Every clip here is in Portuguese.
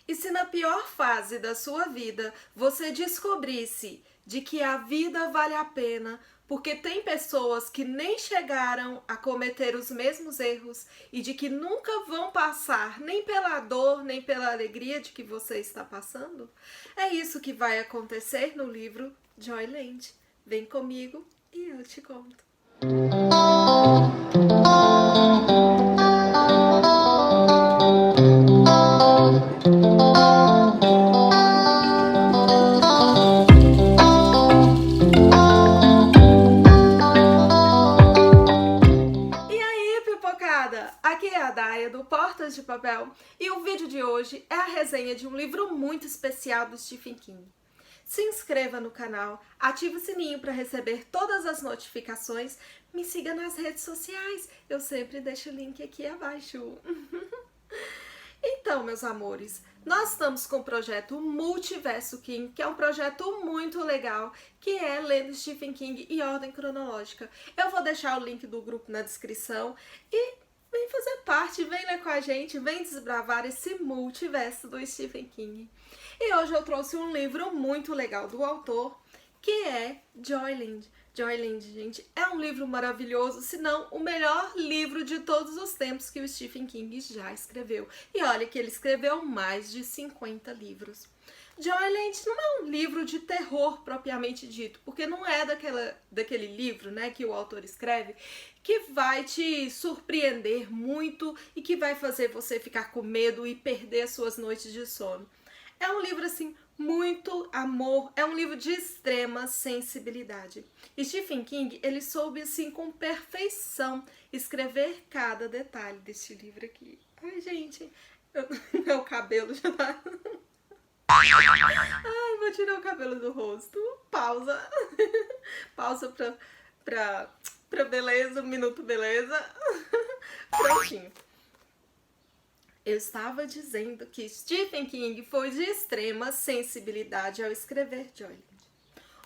E se na pior fase da sua vida você descobrisse de que a vida vale a pena, porque tem pessoas que nem chegaram a cometer os mesmos erros e de que nunca vão passar nem pela dor, nem pela alegria de que você está passando? É isso que vai acontecer no livro Joyland. Vem comigo e eu te conto. Aqui é a Daia do Portas de Papel e o vídeo de hoje é a resenha de um livro muito especial do Stephen King. Se inscreva no canal, ative o sininho para receber todas as notificações, me siga nas redes sociais, eu sempre deixo o link aqui abaixo. Então, meus amores, nós estamos com o projeto Multiverso King, que é um projeto muito legal, que é lendo Stephen King em ordem cronológica. Eu vou deixar o link do grupo na descrição e vem fazer parte, vem ler com a gente, vem desbravar esse multiverso do Stephen King. E hoje eu trouxe um livro muito legal do autor, que é Joyland. Joyland, gente, é um livro maravilhoso, se não o melhor livro de todos os tempos que o Stephen King já escreveu. E olha que ele escreveu mais de 50 livros. Joyland não é um livro de terror propriamente dito, porque não é daquele livro, né, que o autor escreve, que vai te surpreender muito e que vai fazer você ficar com medo e perder as suas noites de sono. É um livro, assim, muito amor, é um livro de extrema sensibilidade. E Stephen King, ele soube, assim, com perfeição, escrever cada detalhe deste livro aqui. Ai, gente, meu cabelo já tá... Ai, vou tirar o cabelo do rosto. Pausa. Pausa pra beleza, um minuto beleza. Prontinho. Eu estava dizendo que Stephen King foi de extrema sensibilidade ao escrever Joyland.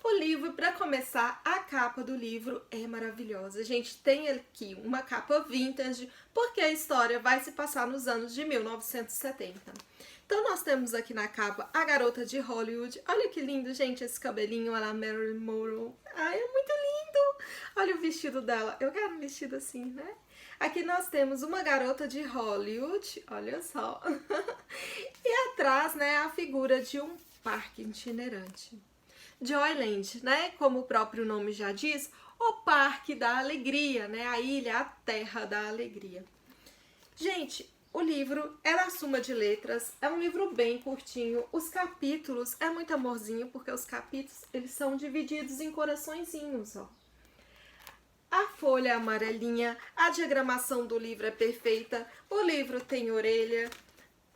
O livro, para começar, a capa do livro é maravilhosa. A gente tem aqui uma capa vintage, porque a história vai se passar nos anos de 1970. Então nós temos aqui na capa a garota de Hollywood. Olha que lindo, gente, esse cabelinho, ela Marilyn Monroe. Ai, é muito lindo! Olha o vestido dela. Eu quero um vestido assim, né? Aqui nós temos uma garota de Hollywood, olha só. E atrás, né, a figura de um parque itinerante. Joyland, né, como o próprio nome já diz, o Parque da Alegria, né, a ilha, a terra da alegria. Gente, o livro é da Suma de Letras, é um livro bem curtinho, os capítulos é muito amorzinho, porque os capítulos, eles são divididos em coraçõezinhos, ó. A folha é amarelinha, a diagramação do livro é perfeita, o livro tem orelha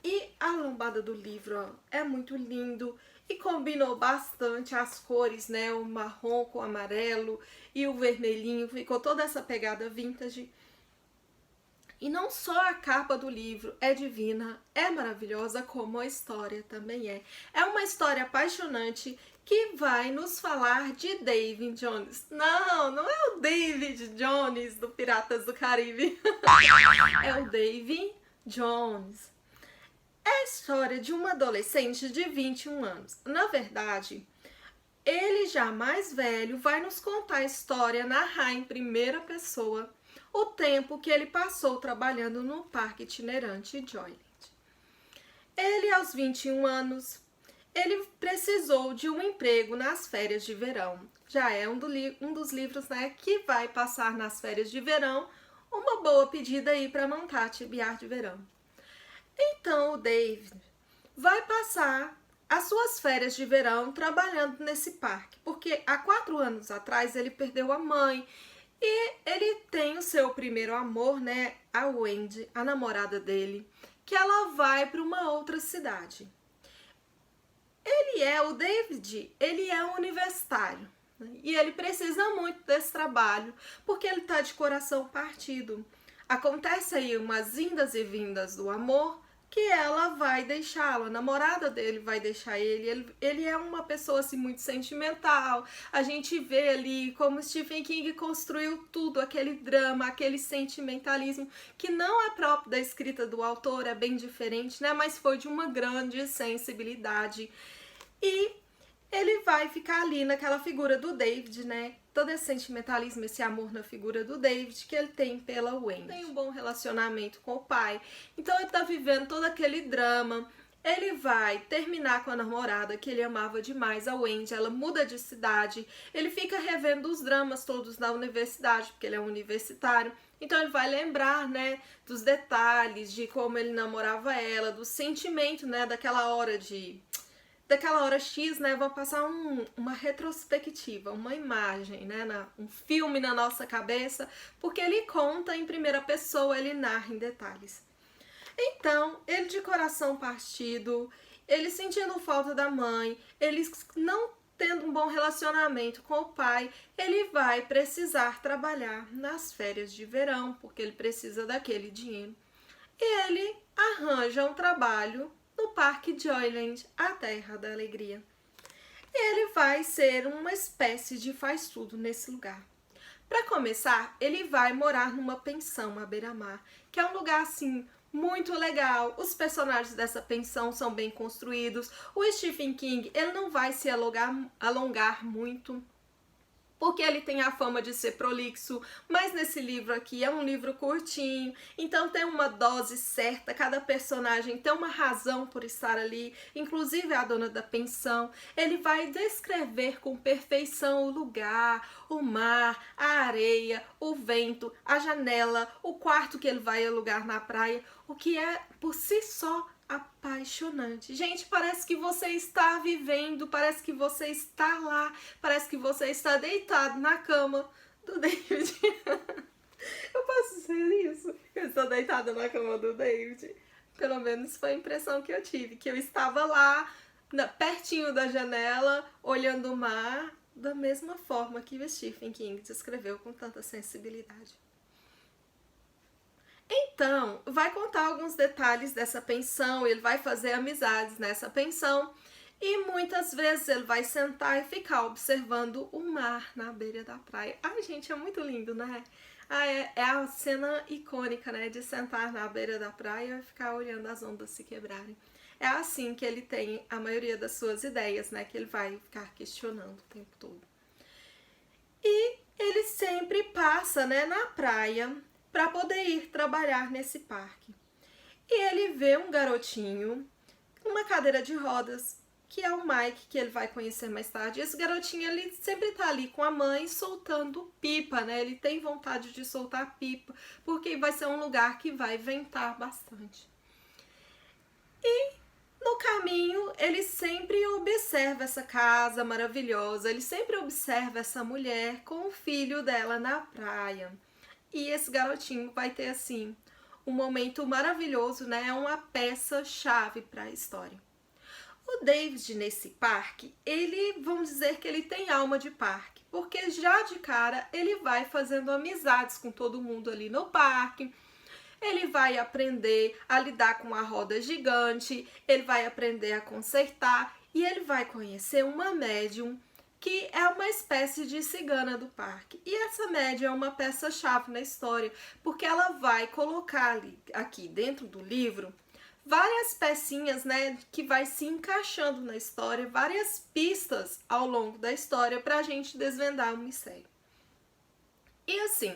e a lombada do livro, ó, é muito lindo. E combinou bastante as cores, né? O marrom com o amarelo e o vermelhinho. Ficou toda essa pegada vintage. E não só a capa do livro é divina, é maravilhosa, como a história também é. É uma história apaixonante que vai nos falar de David Jones. Não, não é o David Jones do Piratas do Caribe. É o David Jones. É a história de uma adolescente de 21 anos. Na verdade, ele já mais velho vai nos contar a história, narrar em primeira pessoa o tempo que ele passou trabalhando no parque itinerante Joyland. Ele, aos 21 anos, ele precisou de um emprego nas férias de verão. Já é um dos livros, né, que vai passar nas férias de verão, uma boa pedida aí para montar tibiar de verão. Então o David vai passar as suas férias de verão trabalhando nesse parque, porque há 4 anos atrás ele perdeu a mãe e ele tem o seu primeiro amor, né, a Wendy, a namorada dele, que ela vai para uma outra cidade. O David, ele é um universitário, né, e ele precisa muito desse trabalho, porque ele está de coração partido. Acontece aí umas indas e vindas do amor, que ela vai deixá-lo, a namorada dele vai deixar ele é uma pessoa assim muito sentimental. A gente vê ali como Stephen King construiu tudo, aquele drama, aquele sentimentalismo que não é próprio da escrita do autor, é bem diferente, né? Mas foi de uma grande sensibilidade. E ele vai ficar ali naquela figura do David, né? Todo esse sentimentalismo, esse amor na figura do David que ele tem pela Wendy. Tem um bom relacionamento com o pai, então ele tá vivendo todo aquele drama. Ele vai terminar com a namorada que ele amava demais, a Wendy. Ela muda de cidade, ele fica revendo os dramas todos na universidade, porque ele é um universitário. Então ele vai lembrar, né, dos detalhes, de como ele namorava ela, do sentimento, né, daquela hora X, né, vão passar uma retrospectiva, uma imagem, né, um filme na nossa cabeça, porque ele conta em primeira pessoa, ele narra em detalhes. Então, ele de coração partido, ele sentindo falta da mãe, ele não tendo um bom relacionamento com o pai, ele vai precisar trabalhar nas férias de verão, porque ele precisa daquele dinheiro. E ele arranja um trabalho no Parque Joyland, a Terra da Alegria. E ele vai ser uma espécie de faz-tudo nesse lugar. Para começar, ele vai morar numa pensão à beira-mar, que é um lugar assim muito legal. Os personagens dessa pensão são bem construídos. O Stephen King, ele não vai se alongar muito, porque ele tem a fama de ser prolixo, mas nesse livro aqui é um livro curtinho, então tem uma dose certa, cada personagem tem uma razão por estar ali, inclusive a dona da pensão. Ele vai descrever com perfeição o lugar, o mar, a areia, o vento, a janela, o quarto que ele vai alugar na praia, o que é por si só apaixonante. Gente, parece que você está vivendo, parece que você está lá, parece que você está deitado na cama do David. Eu posso dizer isso? Eu estou deitada na cama do David. Pelo menos foi a impressão que eu tive, que eu estava lá, pertinho da janela, olhando o mar, da mesma forma que o Stephen King descreveu com tanta sensibilidade. Então, vai contar alguns detalhes dessa pensão, ele vai fazer amizades nessa pensão e muitas vezes ele vai sentar e ficar observando o mar na beira da praia. Ai, gente, é muito lindo, né? É a cena icônica, né, de sentar na beira da praia e ficar olhando as ondas se quebrarem. É assim que ele tem a maioria das suas ideias, né, que ele vai ficar questionando o tempo todo. E ele sempre passa, né, na praia para poder ir trabalhar nesse parque. E ele vê um garotinho com uma cadeira de rodas, que é o Mike, que ele vai conhecer mais tarde. Esse garotinho, ele sempre tá ali com a mãe soltando pipa, né? Ele tem vontade de soltar pipa, porque vai ser um lugar que vai ventar bastante. E no caminho, ele sempre observa essa casa maravilhosa, ele sempre observa essa mulher com o filho dela na praia. E esse garotinho vai ter, assim, um momento maravilhoso, né? É uma peça-chave para a história. O David, nesse parque, ele, vamos dizer que ele tem alma de parque, porque já de cara ele vai fazendo amizades com todo mundo ali no parque. Ele vai aprender a lidar com a roda gigante, ele vai aprender a consertar e ele vai conhecer uma médium que é uma espécie de cigana do parque. E essa médium é uma peça-chave na história, porque ela vai colocar ali, aqui dentro do livro, várias pecinhas, né, que vai se encaixando na história, várias pistas ao longo da história para a gente desvendar o mistério. E assim,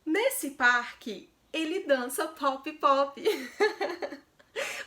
nesse parque, ele dança pop-pop.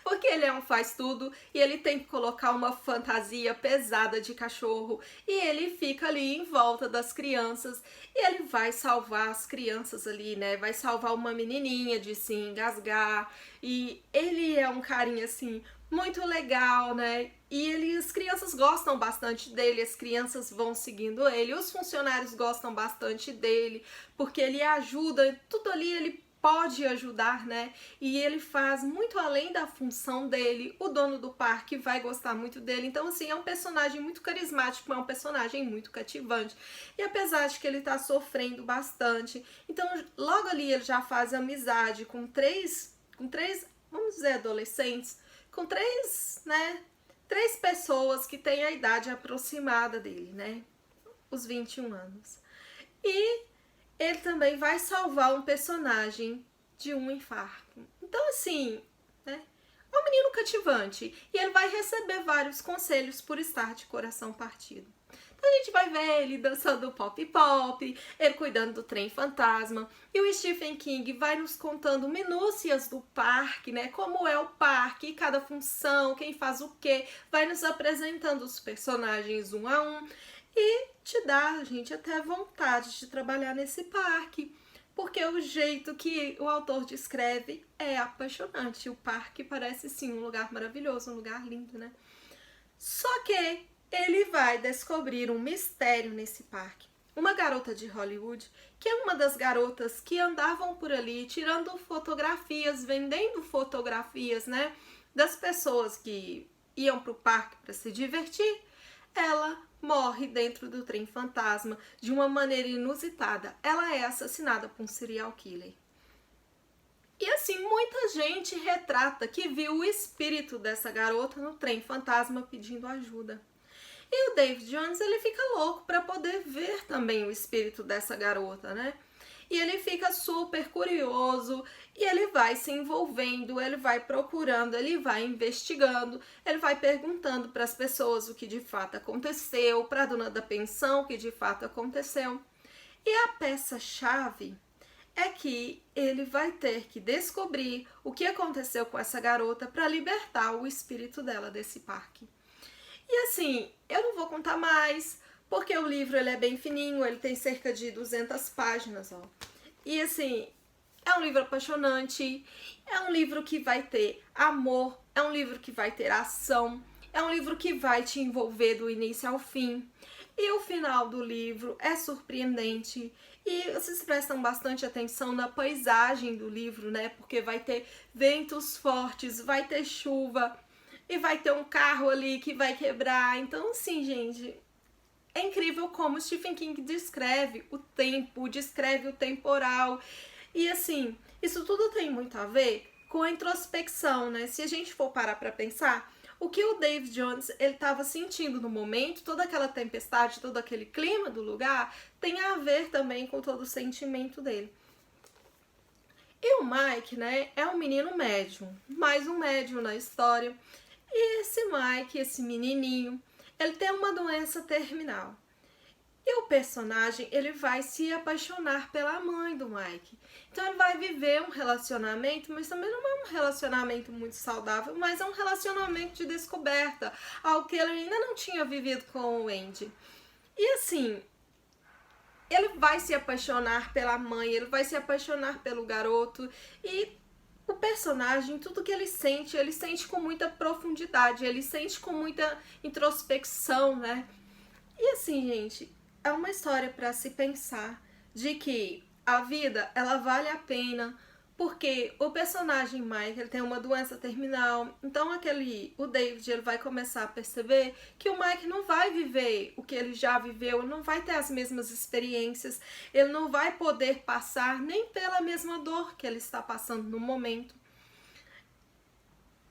Porque ele é um faz-tudo e ele tem que colocar uma fantasia pesada de cachorro e ele fica ali em volta das crianças e ele vai salvar as crianças ali, né? Vai salvar uma menininha de se engasgar e ele é um carinha assim muito legal, né? E as crianças gostam bastante dele, as crianças vão seguindo ele, os funcionários gostam bastante dele porque ele ajuda, tudo ali ele pode ajudar, né? E ele faz muito além da função dele. O dono do parque vai gostar muito dele. Então, assim, é um personagem muito carismático, é um personagem muito cativante. E apesar de que ele tá sofrendo bastante, então logo ali ele já faz amizade com três vamos dizer, adolescentes, com três pessoas que têm a idade aproximada dele, né? Os 21 anos. E ele também vai salvar um personagem de um infarto. Então, assim, né? É um menino cativante. E ele vai receber vários conselhos por estar de coração partido. Então a gente vai ver ele dançando pop-pop, ele cuidando do trem fantasma. E o Stephen King vai nos contando minúcias do parque, né? Como é o parque, cada função, quem faz o quê. Vai nos apresentando os personagens um a um. E te dá, gente, até vontade de trabalhar nesse parque. Porque o jeito que o autor descreve é apaixonante. O parque parece, sim, um lugar maravilhoso, um lugar lindo, né? Só que ele vai descobrir um mistério nesse parque. Uma garota de Hollywood, que é uma das garotas que andavam por ali tirando fotografias, vendendo fotografias, né, das pessoas que iam pro parque para se divertir, ela morre dentro do trem fantasma de uma maneira inusitada. Ela é assassinada por um serial killer. E assim, muita gente retrata que viu o espírito dessa garota no trem fantasma pedindo ajuda. E o David Jones, ele fica louco para poder ver também o espírito dessa garota, né? E ele fica super curioso e ele vai se envolvendo, ele vai procurando, ele vai investigando, ele vai perguntando para as pessoas o que de fato aconteceu, para a dona da pensão o que de fato aconteceu. E a peça-chave é que ele vai ter que descobrir o que aconteceu com essa garota para libertar o espírito dela desse parque. E assim, eu não vou contar mais, porque o livro ele é bem fininho, ele tem cerca de 200 páginas, ó. E assim, é um livro apaixonante, é um livro que vai ter amor, é um livro que vai ter ação, é um livro que vai te envolver do início ao fim. E o final do livro é surpreendente. E vocês prestam bastante atenção na paisagem do livro, né? Porque vai ter ventos fortes, vai ter chuva e vai ter um carro ali que vai quebrar. Então, assim, gente, é incrível como Stephen King descreve o tempo, descreve o temporal. E assim, isso tudo tem muito a ver com a introspecção, né? Se a gente for parar pra pensar, o que o David Jones ele estava sentindo no momento, toda aquela tempestade, todo aquele clima do lugar, tem a ver também com todo o sentimento dele. E o Mike, né, é um menino médium, mais um médium na história. E esse Mike, esse menininho, ele tem uma doença terminal. E o personagem, ele vai se apaixonar pela mãe do Mike. Então ele vai viver um relacionamento, mas também não é um relacionamento muito saudável, mas é um relacionamento de descoberta, algo que ele ainda não tinha vivido com o Andy. E assim, ele vai se apaixonar pela mãe, ele vai se apaixonar pelo garoto e o personagem, tudo que ele sente com muita profundidade, ele sente com muita introspecção, né? E assim, gente, é uma história para se pensar de que a vida, ela vale a pena, porque o personagem Mike, ele tem uma doença terminal, então o David, ele vai começar a perceber que o Mike não vai viver o que ele já viveu, ele não vai ter as mesmas experiências, ele não vai poder passar nem pela mesma dor que ele está passando no momento.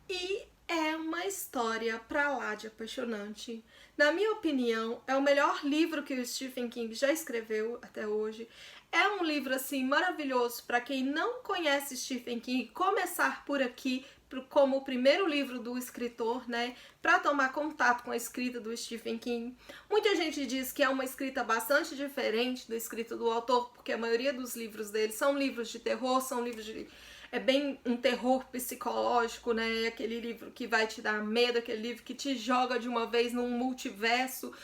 E é uma história pra lá de apaixonante. Na minha opinião, é o melhor livro que o Stephen King já escreveu até hoje. É um livro, assim, maravilhoso para quem não conhece Stephen King, começar por aqui, como o primeiro livro do escritor, né, para tomar contato com a escrita do Stephen King. Muita gente diz que é uma escrita bastante diferente da escrita do autor, porque a maioria dos livros dele são livros de terror, são livros de... É bem um terror psicológico, né? Aquele livro que vai te dar medo, aquele livro que te joga de uma vez num multiverso,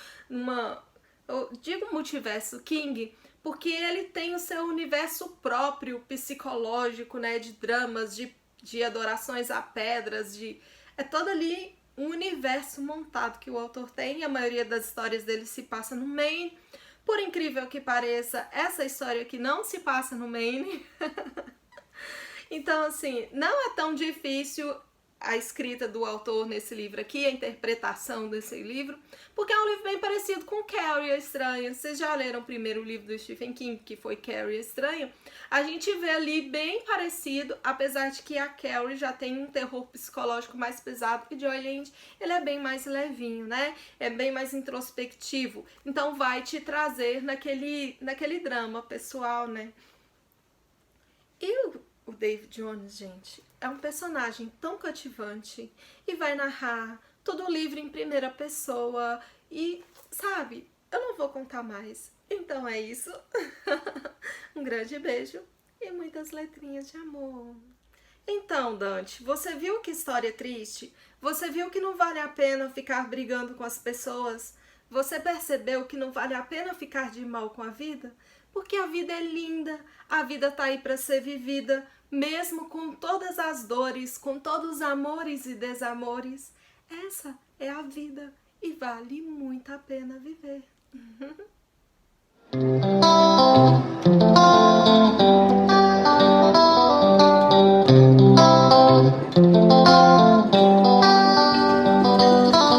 eu digo multiverso King, porque ele tem o seu universo próprio psicológico, né? De dramas, de adorações a pedras, é todo ali um universo montado que o autor tem, e a maioria das histórias dele se passa no Maine. Por incrível que pareça, essa história aqui não se passa no Maine. Então, assim, não é tão difícil a escrita do autor nesse livro aqui, a interpretação desse livro, porque é um livro bem parecido com Carrie a Estranha. Vocês já leram o primeiro livro do Stephen King, que foi Carrie a Estranha? A gente vê ali bem parecido, apesar de que a Carrie já tem um terror psicológico mais pesado, que Joyland, ele é bem mais levinho, né? É bem mais introspectivo, então vai te trazer naquele drama pessoal, né? E o David Jones, gente, é um personagem tão cativante e vai narrar todo o livro em primeira pessoa e, sabe, eu não vou contar mais. Então é isso. Um grande beijo e muitas letrinhas de amor. Então, Dante, você viu que história triste? Você viu que não vale a pena ficar brigando com as pessoas? Você percebeu que não vale a pena ficar de mal com a vida? Porque a vida é linda, a vida tá aí para ser vivida, mesmo com todas as dores, com todos os amores e desamores. Essa é a vida e vale muito a pena viver.